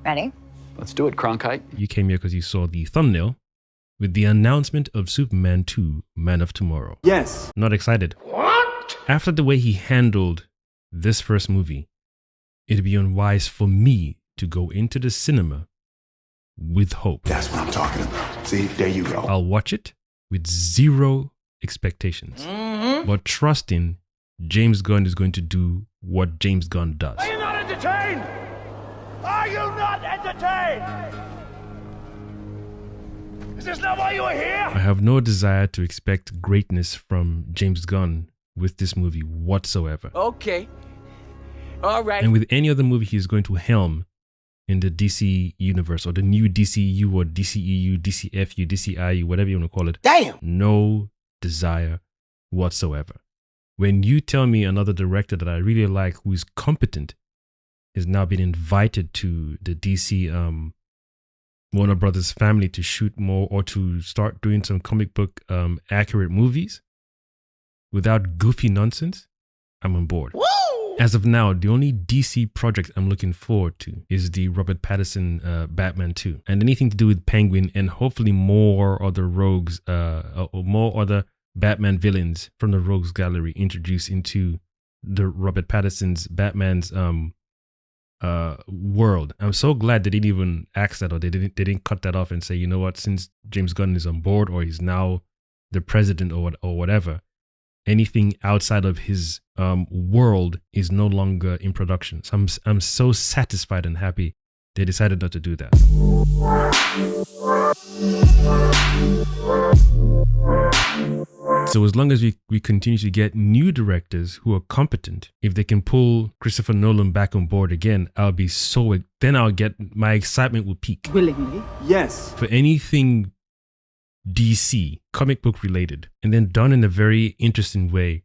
Ready? Let's do it, Cronkite. You came here because you saw the thumbnail with the announcement of Superman 2, Man of Tomorrow. Yes. Not excited. What? After the way he handled this first movie, it'd be unwise for me to go into the cinema with hope. That's what I'm talking about. See, there you go. I'll watch it with zero expectations, but trusting James Gunn is going to do what James Gunn does. Are you not entertained? Are you not entertained? Is this not why you are here? I have no desire to expect greatness from James Gunn with this movie whatsoever. Okay. All right. And with any other movie he's going to helm in the DC universe or the new DCU or DCEU, DCFU, DCIU, whatever you want to call it. Damn. No desire whatsoever. When you tell me another director that I really like who is competent is now being invited to the DC Warner Brothers family to shoot more or to start doing some comic book accurate movies without goofy nonsense, I'm on board. Woo! As of now, the only DC project I'm looking forward to is the Robert Pattinson Batman 2. And anything to do with Penguin and hopefully more other rogues or more other Batman villains from the rogues gallery introduced into the Robert Pattinson's Batman's world. I'm so glad they didn't even ask that or they didn't cut that off and say, you know what, since James Gunn is on board or he's now the president or whatever, anything outside of his world is no longer in production. So I'm so satisfied and happy they decided not to do that. So as long as we continue to get new directors who are competent, if they can pull Christopher Nolan back on board again, I'll be then I'll get, my excitement will peak. Willingly. Yes. For anything DC, comic book related, and then done in a very interesting way,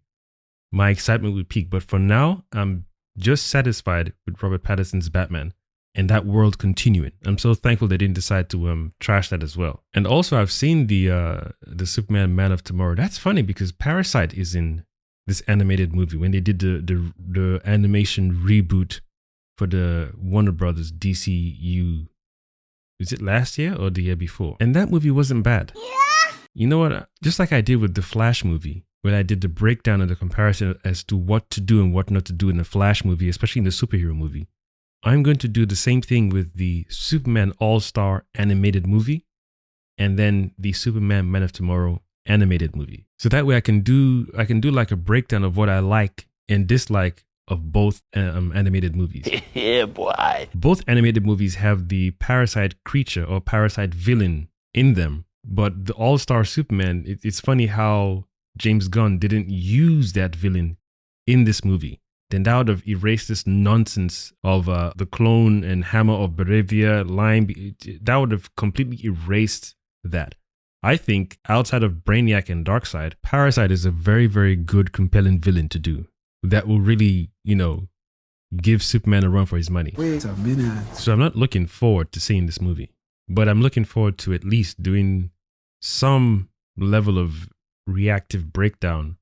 my excitement would peak. But for now, I'm just satisfied with Robert Pattinson's Batman and that world continuing. I'm so thankful they didn't decide to trash that as well. And also, I've seen the Superman Man of Tomorrow. That's funny because Parasite is in this animated movie when they did the animation reboot for the Warner Brothers DCU. Is it last year or the year before? And that movie wasn't bad. Yeah. You know what? Just like I did with the Flash movie, when I did the breakdown and the comparison as to what to do and what not to do in the Flash movie, especially in the superhero movie, I'm going to do the same thing with the Superman All-Star animated movie and then the Superman Man of Tomorrow animated movie. So that way I can do like a breakdown of what I like and dislike of both animated movies. Yeah, boy. Both animated movies have the Parasite creature or Parasite villain in them, but the All-Star Superman, it's funny how James Gunn didn't use that villain in this movie. Then that would have erased this nonsense of the clone and Hammer of Baravia line. That would have completely erased that. I think outside of Brainiac and Darkseid, Parasite is a very, very good, compelling villain to do. That will really, give Superman a run for his money. Wait a minute. So I'm not looking forward to seeing this movie, but I'm looking forward to at least doing some level of reactive breakdown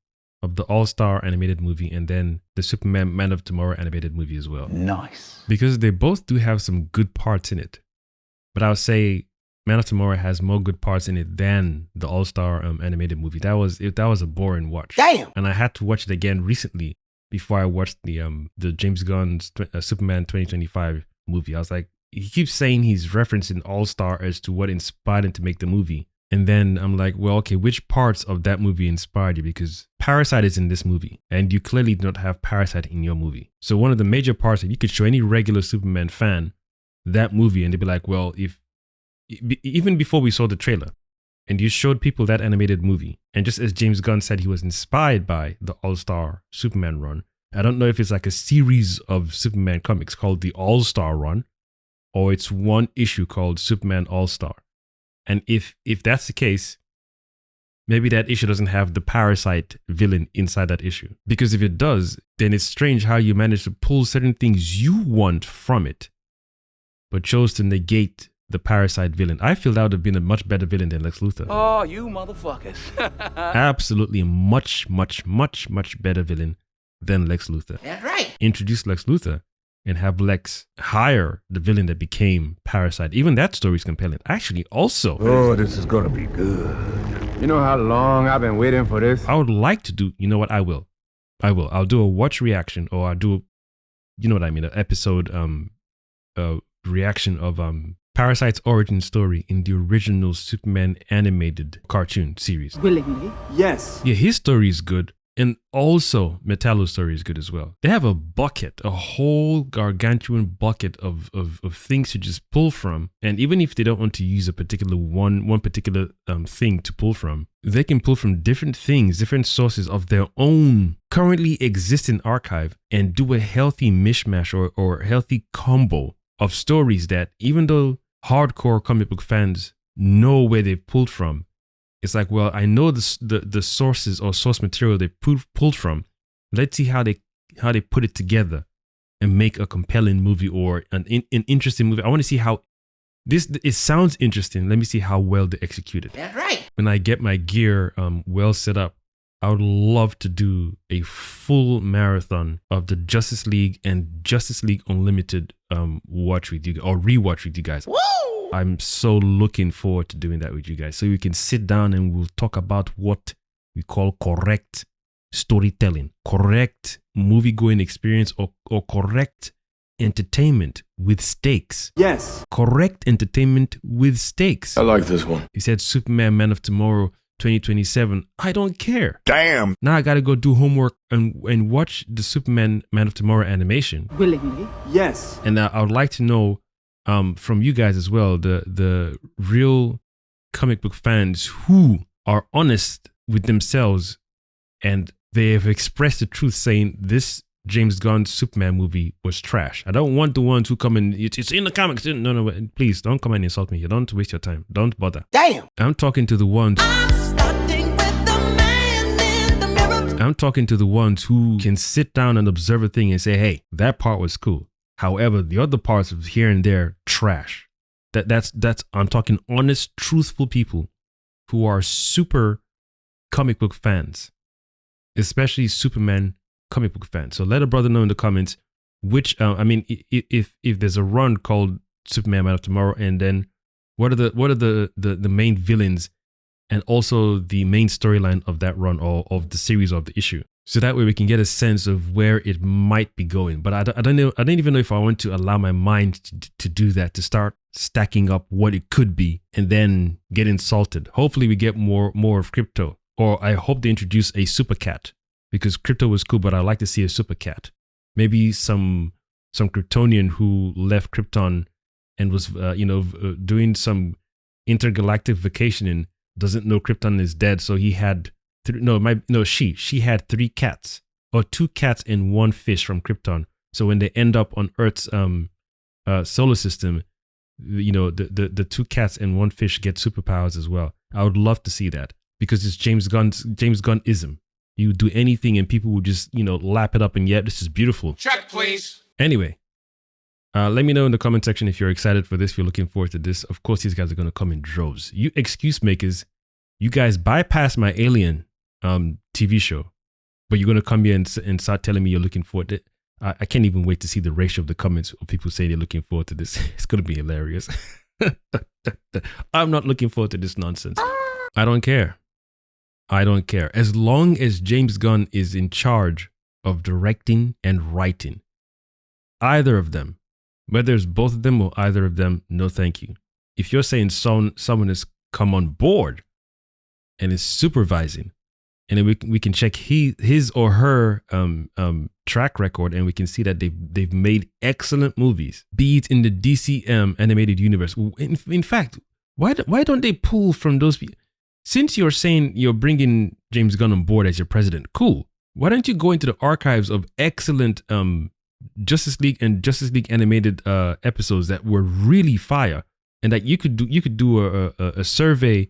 of the All-Star animated movie and then the Superman Man of Tomorrow animated movie as well. Nice. Because they both do have some good parts in it. But I would say Man of Tomorrow has more good parts in it than the All-Star animated movie. That was a boring watch. Damn. And I had to watch it again recently before I watched the James Gunn's Superman 2025 movie. I was like, he keeps saying he's referencing All-Star as to what inspired him to make the movie. And then I'm like, well, okay, which parts of that movie inspired you? Because Parasite is in this movie and you clearly do not have Parasite in your movie. So one of the major parts that you could show any regular Superman fan that movie and they'd be like, well, even before we saw the trailer and you showed people that animated movie, and just as James Gunn said he was inspired by the All-Star Superman run, I don't know if it's like a series of Superman comics called the All-Star run or it's one issue called Superman All-Star. And if that's the case, maybe that issue doesn't have the Parasite villain inside that issue. Because if it does, then it's strange how you manage to pull certain things you want from it, but chose to negate the Parasite villain. I feel that would have been a much better villain than Lex Luthor. Oh, you motherfuckers. Absolutely much, much, much, much better villain than Lex Luthor. That's right. Introduce Lex Luthor and have Lex hire the villain that became Parasite. Even that story is compelling. Actually, also, Oh, this is gonna be good. You know how long I've been waiting for this? I would like to do, you know what, I will. I'll do a watch reaction, or I'll do, you know what I mean, an episode reaction of Parasite's origin story in the original Superman animated cartoon series. Willingly. Yes. Yeah, his story is good. And also, Metallo's story is good as well. They have a bucket, a whole gargantuan bucket of things to just pull from. And even if they don't want to use a particular one particular thing to pull from, they can pull from different things, different sources of their own currently existing archive and do a healthy mishmash or healthy combo of stories that, even though hardcore comic book fans know where they pulled from, it's like, well, I know the sources or source material they pulled from. Let's see how they put it together and make a compelling movie or an interesting movie. I want to see how it sounds interesting. Let me see how well they execute it. That's right. When I get my gear well set up, I would love to do a full marathon of the Justice League and Justice League Unlimited watch with you, or rewatch with you guys. Woo! I'm so looking forward to doing that with you guys. So we can sit down and we'll talk about what we call correct storytelling, correct movie-going experience, or correct entertainment with stakes. Yes. Correct entertainment with stakes. I like this one. He said Superman Man of Tomorrow 2027. I don't care. Damn. Now I gotta go do homework and watch the Superman Man of Tomorrow animation. Willingly. Yes. And I would like to know from you guys as well, the real comic book fans who are honest with themselves and they have expressed the truth, saying this James Gunn Superman movie was trash. I don't want the ones who come in, it's in the comics. No, please don't come and insult me. You don't waste your time. Don't bother. Damn. I'm talking to the ones. I'm talking to the ones who can sit down and observe a thing and say, hey, that part was cool. However, the other parts of here and there, trash. That's I'm talking honest, truthful people who are super comic book fans, especially Superman comic book fans. So let a brother know in the comments which if there's a run called Superman Man of Tomorrow, and then what are the main villains and also the main storyline of that run or of the series of the issue. So that way we can get a sense of where it might be going. But I don't know. I don't even know if I want to allow my mind to do that, to start stacking up what it could be and then get insulted. Hopefully we get more of Krypto, or I hope they introduce a super cat, because Krypto was cool, but I'd like to see a super cat. Maybe some Kryptonian who left Krypton and was doing some intergalactic vacationing, doesn't know Krypton is dead, so he had she had 3 cats, or 2 cats and 1 fish from Krypton. So when they end up on Earth's solar system, the 2 cats and 1 fish get superpowers as well. I would love to see that, because it's James Gunn-ism. You do anything and people will just lap it up, and this is beautiful. Check, please. Anyway, let me know in the comment section if you're excited for this, if you're looking forward to this. Of course, these guys are going to come in droves. You excuse makers, you guys bypass my Alien TV show, but you're going to come here and start telling me you're looking forward to it. I can't even wait to see the ratio of the comments of people saying they're looking forward to this. It's going to be hilarious. I'm not looking forward to this nonsense. I don't care. As long as James Gunn is in charge of directing and writing, either of them, whether it's both of them or either of them, no thank you. If you're saying someone has come on board and is supervising, and then we can check his or her track record, and we can see that they've made excellent movies, be it in the DC animated universe. In fact, why don't they pull from those people? Since you're saying you're bringing James Gunn on board as your president, cool. Why don't you go into the archives of excellent Justice League and Justice League animated episodes that were really fire, and that you could do a survey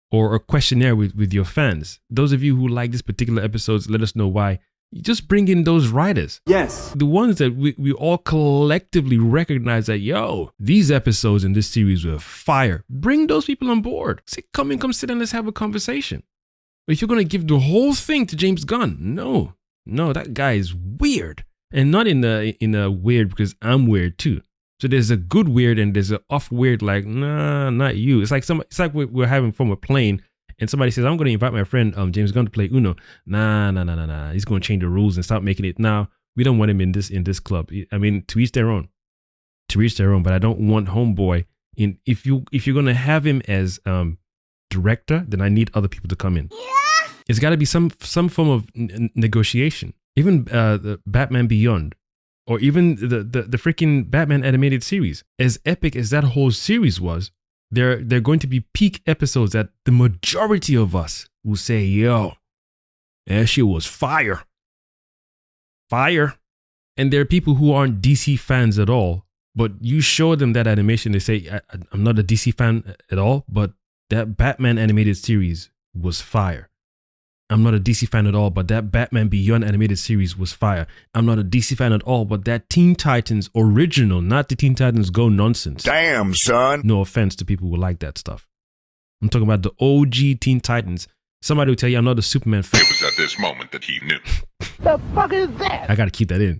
or a questionnaire with your fans. Those of you who like this particular episodes, let us know why. You just bring in those writers. Yes. The ones that we all collectively recognize that, these episodes in this series were fire. Bring those people on board. Say, come sit and let's have a conversation. But if you're going to give the whole thing to James Gunn, no, that guy is weird. and not in a weird because I'm weird too. So there's a good weird and there's an off weird. Like, nah, not you. It's like we're having fun with playing, and somebody says, I'm going to invite my friend James Gunn to play Uno. Nah. He's going to change the rules and start making it. Now we don't want him in this club. I mean, to each their own. But I don't want homeboy in. If you're going to have him as director, then I need other people to come in. Yeah. It's got to be some form of negotiation. Even the Batman Beyond, or even the freaking Batman animated series, as epic as that whole series was, they're going to be peak episodes that the majority of us will say, yo, that shit was fire. And there are people who aren't DC fans at all, but you show them that animation, they say, I'm not a DC fan at all, but that Batman animated series was fire. I'm not a DC fan at all, but that Batman Beyond animated series was fire. I'm not a DC fan at all, but that Teen Titans original, not the Teen Titans Go nonsense. Damn, son. No offense to people who like that stuff. I'm talking about the OG Teen Titans. Somebody will tell you I'm not a Superman fan. It was at this moment that he knew. The fuck is that? I got to keep that in.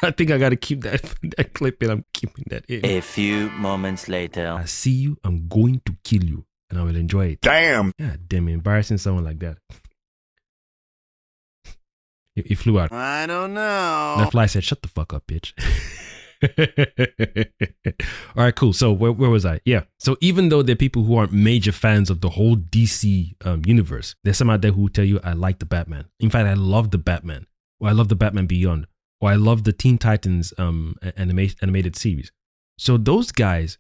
I think I got to keep that clip in. I'm keeping that in. A few moments later. I see you. I'm going to kill you. And I will enjoy it. Damn. Yeah, damn, embarrassing someone like that. He flew out. I don't know. That fly said, shut the fuck up, bitch. All right, cool. So where was I? Yeah. So even though there are people who aren't major fans of the whole DC universe, there's some out there who tell you, I like the Batman. In fact, I love the Batman. Or I love the Batman Beyond. Or I love the Teen Titans animated series. So those guys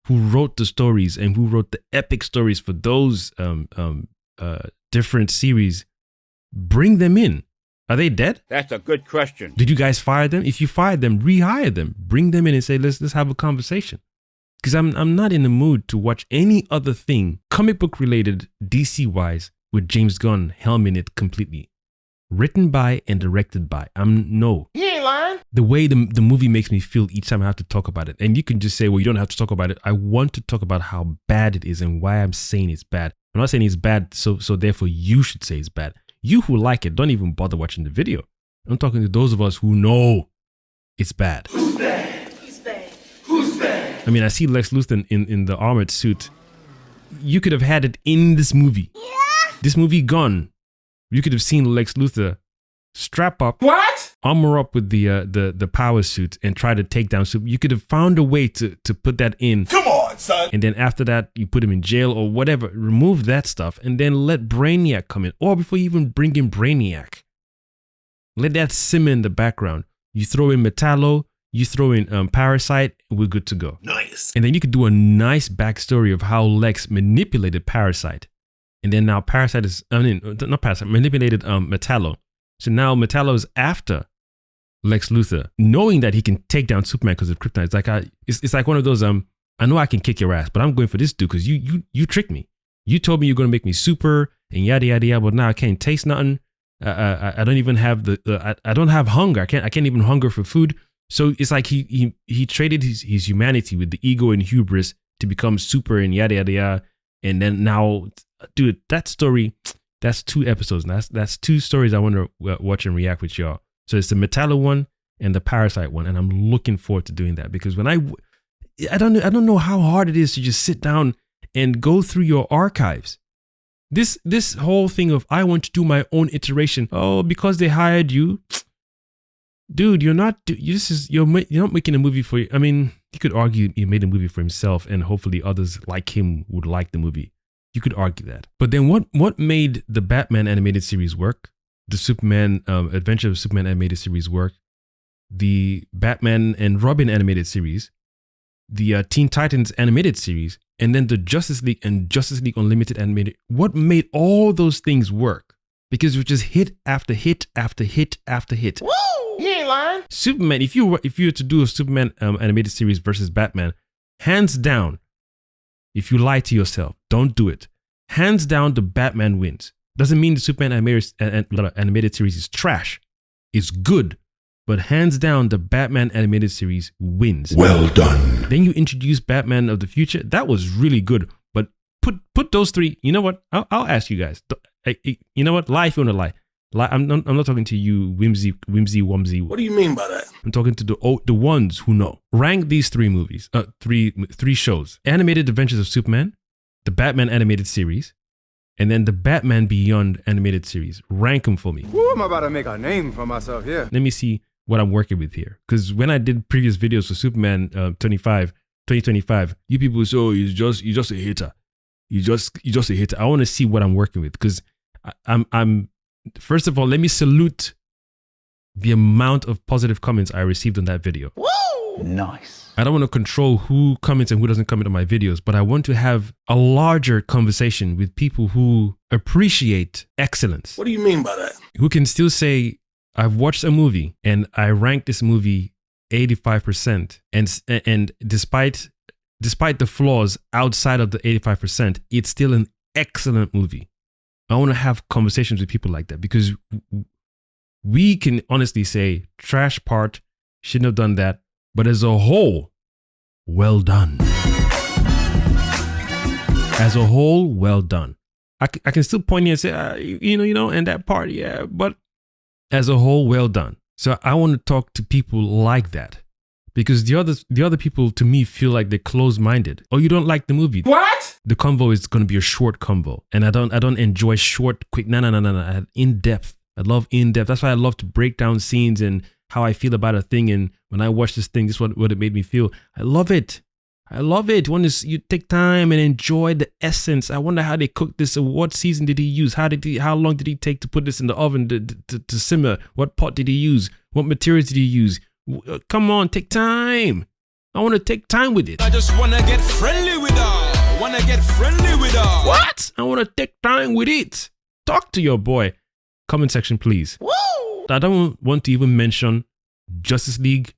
who wrote the stories and who wrote the epic stories for those different series, bring them in. Are they dead? That's a good question. Did you guys fire them? If you fired them, rehire them. Bring them in and say, let's have a conversation. Because I'm not in the mood to watch any other thing comic book related DC wise with James Gunn helming it completely. Written by and directed by. No. You ain't lying. The way the movie makes me feel each time I have to talk about it. And you can just say, well, you don't have to talk about it. I want to talk about how bad it is and why I'm saying it's bad. I'm not saying it's bad, so therefore you should say it's bad. You who like it, don't even bother watching the video. I'm talking to those of us who know it's bad. Who's bad? Who's bad? Who's bad? I mean, I see Lex Luthor in the armored suit. You could have had it in this movie. Yeah. This movie gone. You could have seen Lex Luthor strap up, armor up with the power suit and try to take down Super. You could have found a way to put that in. Come on, son. And then after that, you put him in jail or whatever. Remove that stuff and then let Brainiac come in. Or before you even bring in Brainiac, let that simmer in the background. You throw in Metallo, you throw in Parasite, and we're good to go. Nice. And then you could do a nice backstory of how Lex manipulated Parasite. And then now Parasite is, not Parasite, manipulated Metallo. So now Metallo is after Lex Luthor, knowing that he can take down Superman because of kryptonite. It's like it's like one of those I know I can kick your ass, but I'm going for this dude because you tricked me. You told me you're going to make me super and yada yada yada, but now I can't taste nothing. I don't even have I don't have hunger. I can't even hunger for food. So it's like he traded his humanity with the ego and hubris to become super and yada yada yada. And then now, dude, that story, that's 2 episodes. And that's 2 stories I want to watch and react with y'all. So it's the Metallo one and the Parasite one, and I'm looking forward to doing that because when I don't know how hard it is to just sit down and go through your archives. This whole thing of I want to do my own iteration. Oh, because they hired you, dude. You're not making a movie for you. I mean, you could argue he made a movie for himself, and hopefully others like him would like the movie. You could argue that. But then what made the Batman animated series work? The Superman Adventure of Superman animated series work? The Batman and Robin animated series? The Teen Titans animated series? And then the Justice League and Justice League Unlimited animated. What made all those things work? Because it was just hit after hit after hit after hit. Woo! You ain't lying. Superman, if you were to do a Superman animated series versus Batman, hands down, if you lie to yourself, don't do it. Hands down, the Batman wins. Doesn't mean the Superman animated series is trash. It's good. But hands down, the Batman animated series wins. Well done. Then you introduce Batman of the Future. That was really good. But put those 3. You know what? I'll ask you guys. You know what? Lie if you want to lie. Like I'm not talking to you, whimsy, wumsy. What do you mean by that? I'm talking to the ones who know. Rank these three movies, three shows: Animated Adventures of Superman, the Batman animated series, and then the Batman Beyond animated series. Rank them for me. Woo, I'm about to make a name for myself here. Let me see what I'm working with here. Because when I did previous videos for Superman 2025, you people say, oh, you're just a hater. You're just a hater. I want to see what I'm working with, because I'm first of all, let me salute the amount of positive comments I received on that video. Woo! Nice. I don't want to control who comments and who doesn't comment on my videos, but I want to have a larger conversation with people who appreciate excellence. What do you mean by that? Who can still say, I've watched a movie and I ranked this movie 85%, and despite the flaws outside of the 85%, it's still an excellent movie. I want to have conversations with people like that, because we can honestly say trash part, shouldn't have done that, but as a whole, well done. As a whole, well done. I can still point here and say, and that part, yeah, but as a whole, well done. So I want to talk to people like that, because the other people to me feel like they're closed-minded. Oh, you don't like the movie? What? The convo is going to be a short convo, and I don't enjoy short, quick. No. I have in depth. I love in depth. That's why I love to break down scenes and how I feel about a thing. And when I watch this thing, this is what it made me feel. I love it. I love it. When you take time and enjoy the essence. I wonder how they cooked this. What season did he use? How long did he take to put this in the oven to simmer? What pot did he use? What materials did he use? Come on, take time. I want to take time with it. I just want to get friendly with her. What? I want to take time with it. Talk to your boy. Comment section, please. Woo! I don't want to even mention Justice League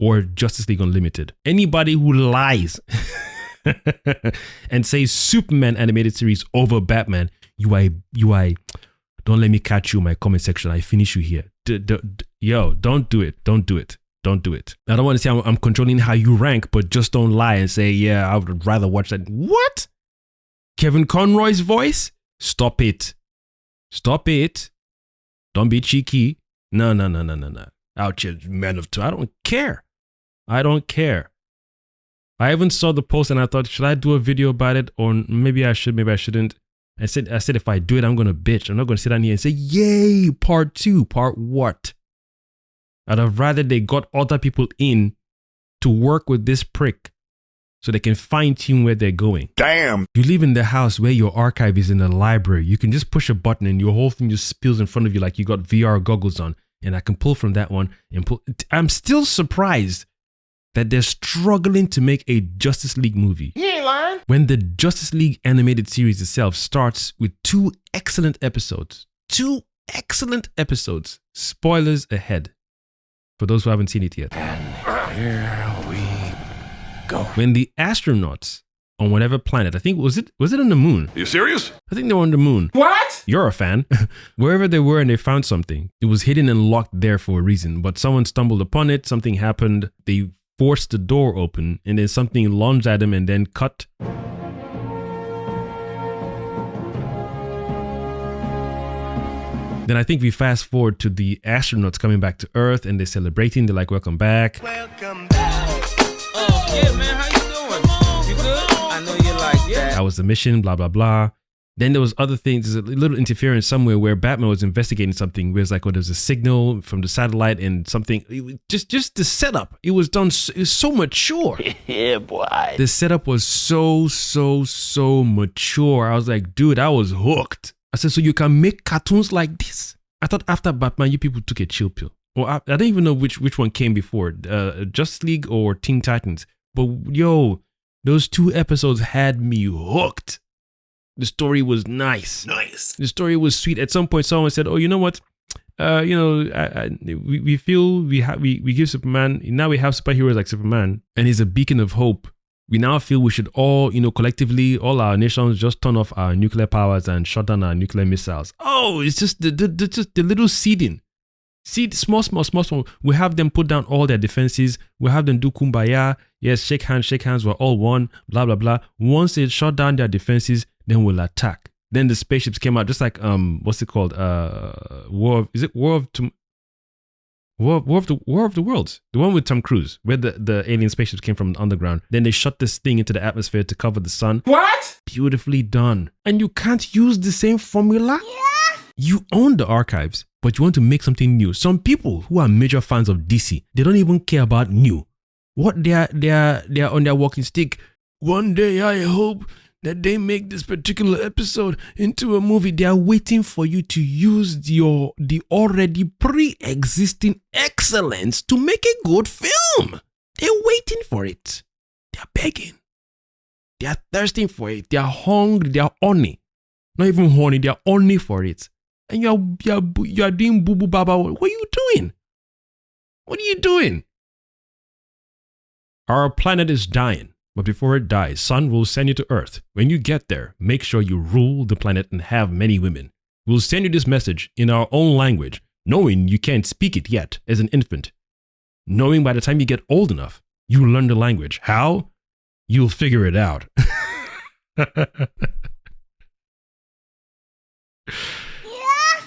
or Justice League Unlimited. Anybody who lies and says Superman animated series over Batman, you don't let me catch you in my comment section. I finish you here. Yo, don't do it. Don't do it. Don't do it. I don't want to say I'm controlling how you rank, but just don't lie and say, yeah, I would rather watch that. What? Kevin Conroy's voice? Stop it. Stop it. Don't be cheeky. No. Out here, man of two. I don't care. I even saw the post and I thought, should I do a video about it? Or maybe I should, maybe I shouldn't. I said if I do it, I'm going to bitch. I'm not going to sit down here and say, yay, part 2. Part what? I'd have rather they got other people in to work with this prick so they can fine tune where they're going. Damn. You live in the house where your archive is in the library. You can just push a button and your whole thing just spills in front of you like you got VR goggles on. And I can pull from that one and pull. I'm still surprised that they're struggling to make a Justice League movie. You ain't lying. When the Justice League animated series itself starts with 2 excellent episodes. 2 excellent episodes. Spoilers ahead for those who haven't seen it yet. And here we go. When the astronauts on whatever planet, I think, was it on the moon? Are you serious? I think they were on the moon. What? You're a fan. Wherever they were and they found something, it was hidden and locked there for a reason, but someone stumbled upon it, something happened, they forced the door open, and then something lunged at them and then cut. Then I think we fast forward to the astronauts coming back to Earth and they're celebrating. They're like, welcome back. Welcome back. Oh, yeah, man. How you doing? You good? I know you like that. That was the mission, blah, blah, blah. Then there was other things. There's a little interference somewhere where Batman was investigating something. Where it's like, there's a signal from the satellite and something. Just the setup. It was done. It was so mature. Yeah, boy. The setup was so mature. I was like, dude, I was hooked. I said, so you can make cartoons like this? I thought after Batman, you people took a chill pill. Well, I don't even know which one came before, Justice League or Teen Titans. But yo, those 2 episodes had me hooked. The story was nice. The story was sweet. At some point, someone said, oh, you know what? We feel we give Superman, now we have superheroes like Superman, and he's a beacon of hope. We now feel we should all, collectively, all our nations just turn off our nuclear powers and shut down our nuclear missiles. Oh, it's just the little seeding. Seed, small. We have them put down all their defenses. We have them do kumbaya. Yes, shake hands, we're all one, blah, blah, blah. Once they shut down their defenses, then we'll attack. Then the spaceships came out, just like what's it called? War of the Worlds, the one with Tom Cruise, where the alien spaceships came from the underground. Then they shot this thing into the atmosphere to cover the sun. What? Beautifully done. And you can't use the same formula. Yeah. You own the archives, but you want to make something new. Some people who are major fans of DC, they don't even care about new. What they are on their walking stick. One day I hope that they make this particular episode into a movie. They are waiting for you to use the already pre-existing excellence to make a good film. They're waiting for it. They're begging. They are thirsting for it. They are hungry. They are horny. Not even horny. They are horny for it. And you are doing boo boo baba. What are you doing? What are you doing? Our planet is dying. But before it dies, Sun will send you to Earth. When you get there, make sure you rule the planet and have many women. We'll send you this message in our own language, knowing you can't speak it yet as an infant. Knowing by the time you get old enough, you'll learn the language. How? You'll figure it out.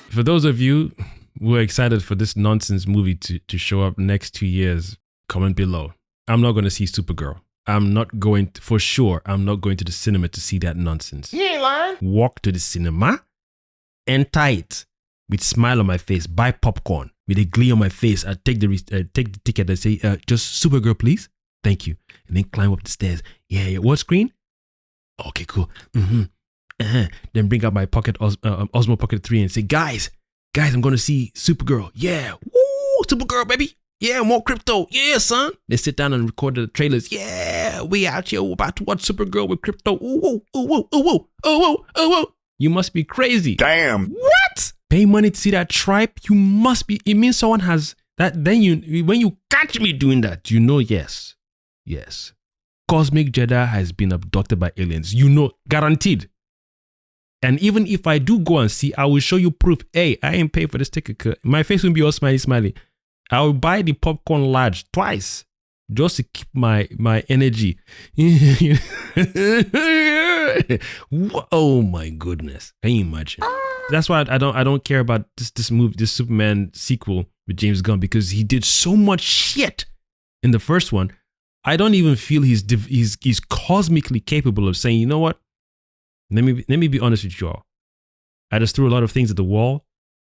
For those of you who are excited for this nonsense movie to show up next 2 years, comment below. I'm not going to see Supergirl. I'm not going to the cinema to see that nonsense. You ain't lying. Walk to the cinema, enter it with smile on my face, buy popcorn with a glee on my face. I take the ticket and say, just Supergirl, please. Thank you. And then climb up the stairs. Yeah. What screen? Okay, cool. Then bring out my pocket Osmo Pocket 3 and say, guys, I'm going to see Supergirl. Yeah. Woo, Supergirl, baby. Yeah, more Krypto. Yeah, son. They sit down and record the trailers. Yeah, we out here about to watch Supergirl with Krypto. Ooh, ooh, ooh, ooh, ooh, ooh, ooh, ooh. You must be crazy. Damn. What? Pay money to see that tripe? You must be. It means someone has that. Then when you catch me doing that, you know, yes. Kosmic Jedi has been abducted by aliens. You know, guaranteed. And even if I do go and see, I will show you proof. Hey, I ain't paying for this ticket. My face will be all smiley. I will buy the popcorn large twice just to keep my energy. Oh my goodness. Can you imagine? That's why I don't care about this movie, this Superman sequel with James Gunn, because he did so much shit in the first one. I don't even feel he's cosmically capable of saying, you know what? Let me be honest with you all. I just threw a lot of things at the wall,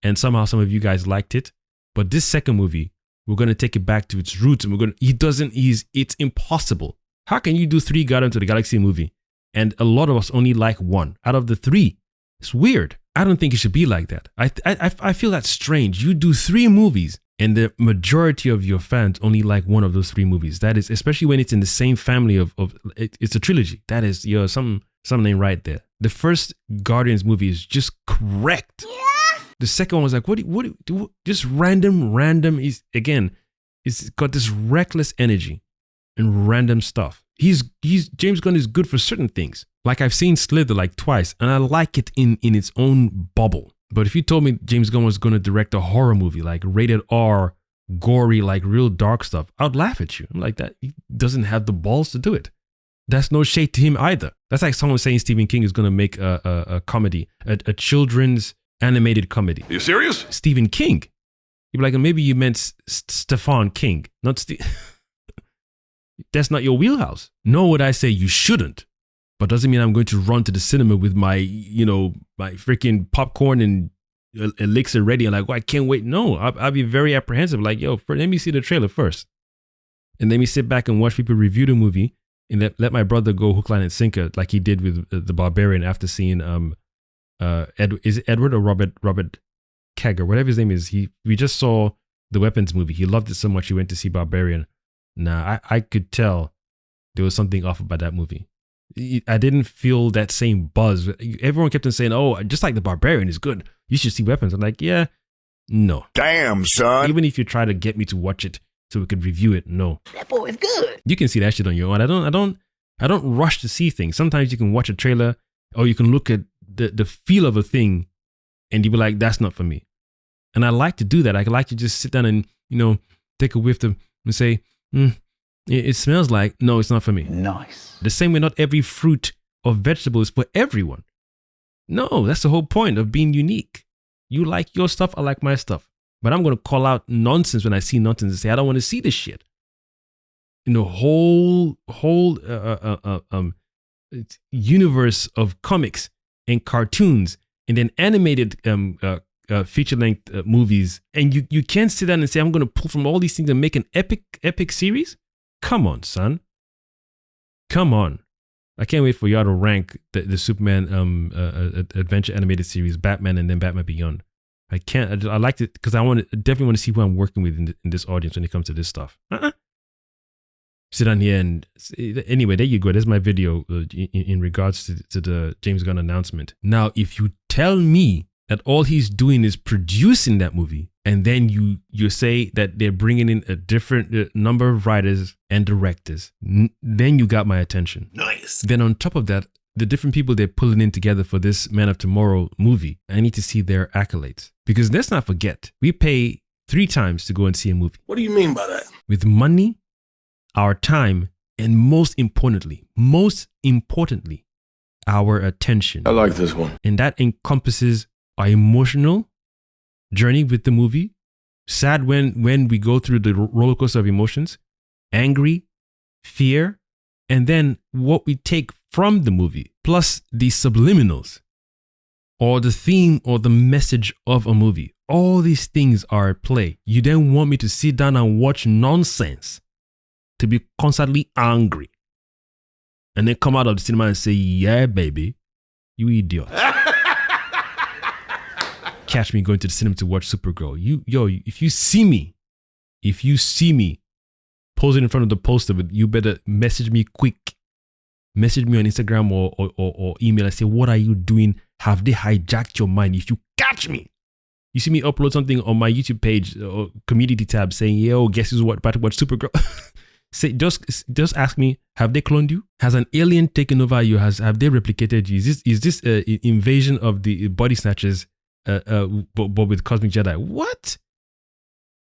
and somehow some of you guys liked it. But this second movie, we're going to take it back to its roots, and it's impossible. How can you do 3 Guardians of the Galaxy movie and a lot of us only like 1 out of the 3? It's weird. I don't think it should be like that. I feel that's strange. You do 3 movies and the majority of your fans only like 1 of those 3 movies. That is, especially when it's in the same family of it's a trilogy. That is, something right there. The first Guardians movie is just correct. Yeah. The second one was like, what just random is, again, it's got this reckless energy and random stuff. James Gunn is good for certain things. Like I've seen Slither like twice, and I like it in its own bubble. But if you told me James Gunn was going to direct a horror movie, like rated R, gory, like real dark stuff, I'd laugh at you. I'm like, that he doesn't have the balls to do it. That's no shade to him either. That's like someone saying Stephen King is going to make a comedy, a children's animated comedy. You serious? Stephen King. You'd be like, maybe you meant Stephen King, not Steve. That's not your wheelhouse. Nor would I say you shouldn't. But doesn't mean I'm going to run to the cinema with my freaking popcorn and elixir ready and like, I can't wait. No, I'll be very apprehensive. Like, let me see the trailer first. And let me sit back and watch people review the movie and let my brother go hook, line, and sinker like he did with the Barbarian after seeing is it Edward or Robert Kegger, whatever his name is. We just saw the Weapons movie. He loved it so much he went to see Barbarian. Nah, I could tell there was something off about that movie. I didn't feel that same buzz. Everyone kept on saying, "Oh, just like the Barbarian is good. You should see Weapons." I'm like, yeah, no. Damn, son. Even if you try to get me to watch it so we could review it, no. That boy is good. You can see that shit on your own. I don't rush to see things. Sometimes you can watch a trailer or you can look at the feel of a thing and you be like, that's not for me. And I like to do that. I like to just sit down and, take a whiff and say, it smells like, no, it's not for me. Nice. The same way not every fruit or vegetable is for everyone. No, that's the whole point of being unique. You like your stuff, I like my stuff. But I'm going to call out nonsense when I see nonsense and say, I don't want to see this shit. In the whole universe of comics and cartoons and then animated feature-length movies, and you can't sit down and say, I'm going to pull from all these things and make an epic series? Come on, son. Come on. I can't wait for y'all to rank the Superman adventure animated series, Batman, and then Batman Beyond. I liked it because I definitely want to see who I'm working with in this audience when it comes to this stuff. Sit down here and anyway, there you go. There's my video in regards to the James Gunn announcement. Now, if you tell me that all he's doing is producing that movie, and then you say that they're bringing in a different number of writers and directors, then you got my attention. Nice. Then on top of that, the different people they're pulling in together for this Man of Tomorrow movie, I need to see their accolades. Because let's not forget, we pay 3 times to go and see a movie. What do you mean by that? With money, our time, and most importantly, our attention. I like this one. And that encompasses our emotional journey with the movie, sad when we go through the roller coaster of emotions, angry, fear, and then what we take from the movie, plus the subliminals, or the theme or the message of a movie. All these things are at play. You then want me to sit down and watch nonsense, to be constantly angry, and then come out of the cinema and say, yeah, baby, you idiot. Catch me going to the cinema to watch Supergirl. If you see me posing in front of the poster, but you better message me quick. Message me on Instagram or email and say, what are you doing? Have they hijacked your mind? If you catch me, you see me upload something on my YouTube page or community tab saying, yo, guess who's about to watch Supergirl? Say, just ask me, have they cloned you? Has an alien taken over you? Have they replicated you? Is this invasion of the body snatchers, but with Kosmic Jedi? What?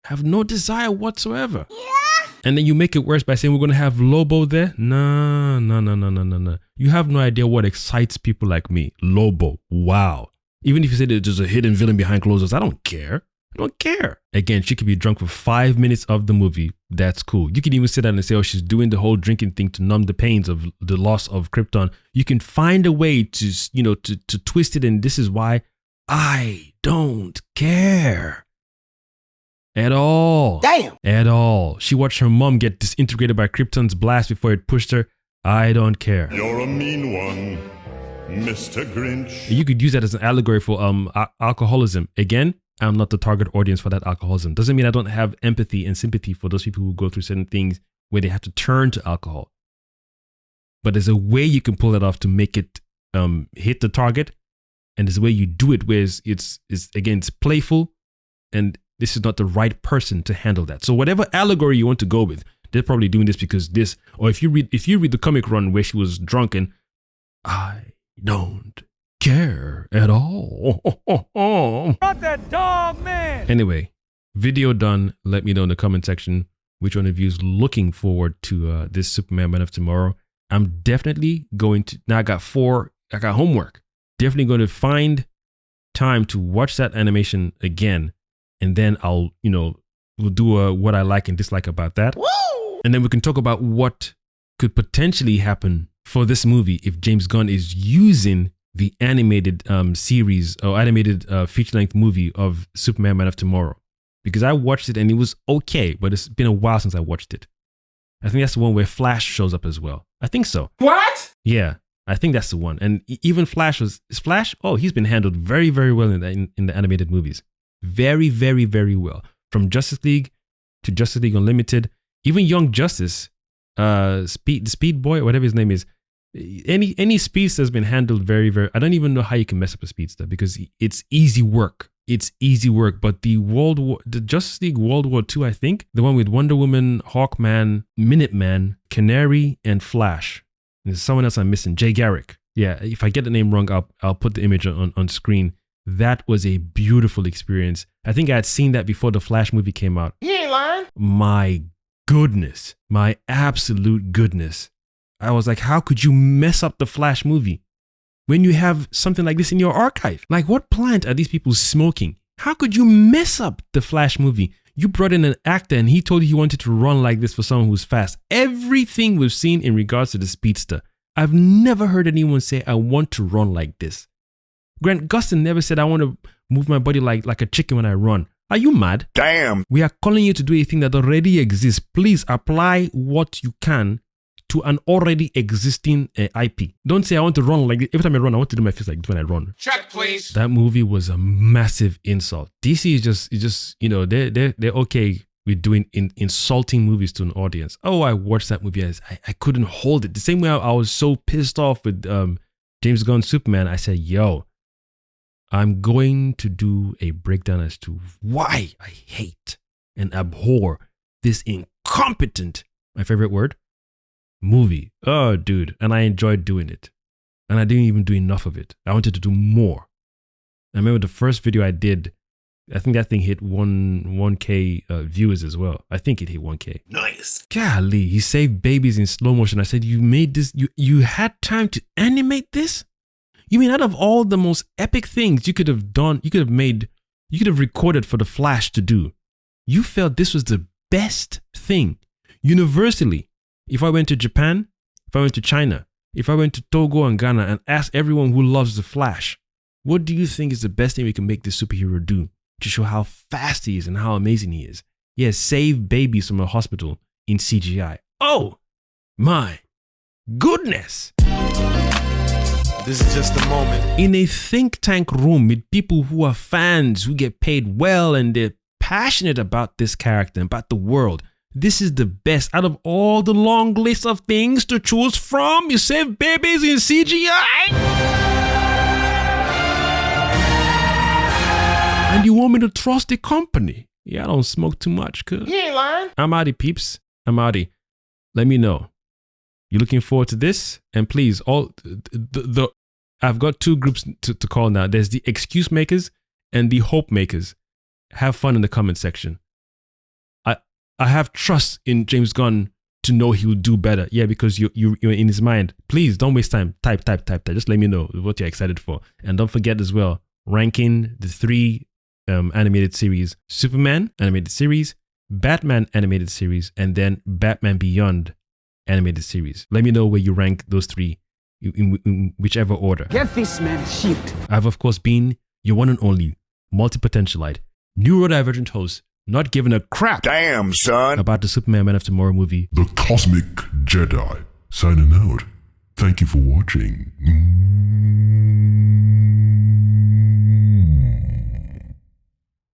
Have no desire whatsoever. Yeah. And then you make it worse by saying we're going to have Lobo there? No. You have no idea what excites people like me. Lobo. Wow. Even if you say that there's a hidden villain behind closed doors, I don't care. Again, she could be drunk for 5 minutes of the movie. That's cool. You can even sit down and say, oh, she's doing the whole drinking thing to numb the pains of the loss of Krypton. You can find a way to twist it, and this is why I don't care. At all. Damn. At all. She watched her mom get disintegrated by Krypton's blast before it pushed her. I don't care. You're a mean one, Mr. Grinch. You could use that as an allegory for alcoholism. Again, I'm not the target audience for that alcoholism. Doesn't mean I don't have empathy and sympathy for those people who go through certain things where they have to turn to alcohol. But there's a way you can pull it off to make it hit the target. And there's a way you do it where it's playful, and this is not the right person to handle that. So whatever allegory you want to go with, they're probably doing this because this, or if you read the comic run where she was drunk and I don't care at all. Not that dog, man. Anyway, video done. Let me know in the comment section which one of you is looking forward to this Superman Man of Tomorrow. I'm definitely going to, now I got homework. Definitely going to find time to watch that animation again. And then we'll do what I like and dislike about that. Woo! And then we can talk about what could potentially happen for this movie if James Gunn is using the animated series or animated feature-length movie of Superman Man of Tomorrow. Because I watched it and it was okay, but it's been a while since I watched it. I think that's the one where Flash shows up as well. I think so. What? Yeah, I think that's the one. And even Flash he's been handled very, very well in the animated movies. Very, very, very well. From Justice League to Justice League Unlimited, even Young Justice, Speed Boy, whatever his name is, any speedster has been handled very, very. I don't even know how you can mess up a speedster because it's easy work. It's easy work. But the Justice League World War II, I think, the one with Wonder Woman, Hawkman, Minuteman, Canary, and Flash. There's someone else I'm missing, Jay Garrick. Yeah, if I get the name wrong, I'll put the image on screen. That was a beautiful experience. I think I had seen that before the Flash movie came out. You ain't lying. My goodness. My absolute goodness. I was like, how could you mess up the Flash movie? when you have something like this in your archive? Like, what plant are these people smoking? How could you mess up the Flash movie? You brought in an actor and he told you he wanted to run like this for someone who's fast. Everything we've seen in regards to the speedster, I've never heard anyone say, I want to run like this. Grant Gustin never said, I want to move my body like a chicken when I run. Are you mad? Damn. We are calling you to do a thing that already exists. Please apply what you can to an already existing IP. Don't say, I want to run like this. Every time I run, I want to do my face like this when I run. Check, please. That movie was a massive insult. DC is just you know, they're okay with doing insulting movies to an audience. Oh, I watched that movie. I couldn't hold it. The same way I was so pissed off with James Gunn's Superman. I said, yo, I'm going to do a breakdown as to why I hate and abhor this incompetent, my favorite word, movie. Oh, dude. And I enjoyed doing it. And I didn't even do enough of it. I wanted to do more. I remember the first video I did, I think that thing hit 1K viewers as well. I think it hit 1K. Nice. Golly, he saved babies in slow motion. I said, you made this, you had time to animate this? You mean out of all the most epic things you could have done, you could have recorded for the Flash to do, you felt this was the best thing? Universally, if I went to Japan, if I went to China, if I went to Togo and Ghana and asked everyone who loves the Flash, what do you think is the best thing we can make this superhero do to show how fast he is and how amazing he is? Yes, save babies from a hospital in CGI. Oh my goodness. This is just a moment. In a think tank room with people who are fans, who get paid well, and they're passionate about this character and about the world. This is the best out of all the long list of things to choose from. You save babies in CGI? And you want me to trust the company? Yeah, I don't smoke too much, cuz. You ain't lying. I'm outie, peeps. I'm outie. Let me know. You looking forward to this? And please, all I've got two groups to call now. There's the excuse makers and the hope makers. Have fun in the comment section. I have trust in James Gunn to know he will do better. Yeah, because you're in his mind. Please don't waste time. Type. Just let me know what you're excited for. And don't forget as well, ranking the 3 animated series: Superman animated series, Batman animated series, and then Batman Beyond animated series. Let me know where you rank those 3 in whichever order. Get this man shit. I've of course been your one and only multi-potentialite, neurodivergent host, not giving a crap Damn, son. about the Superman Man of Tomorrow movie. The Kosmic Jedi. Signing out. Thank you for watching.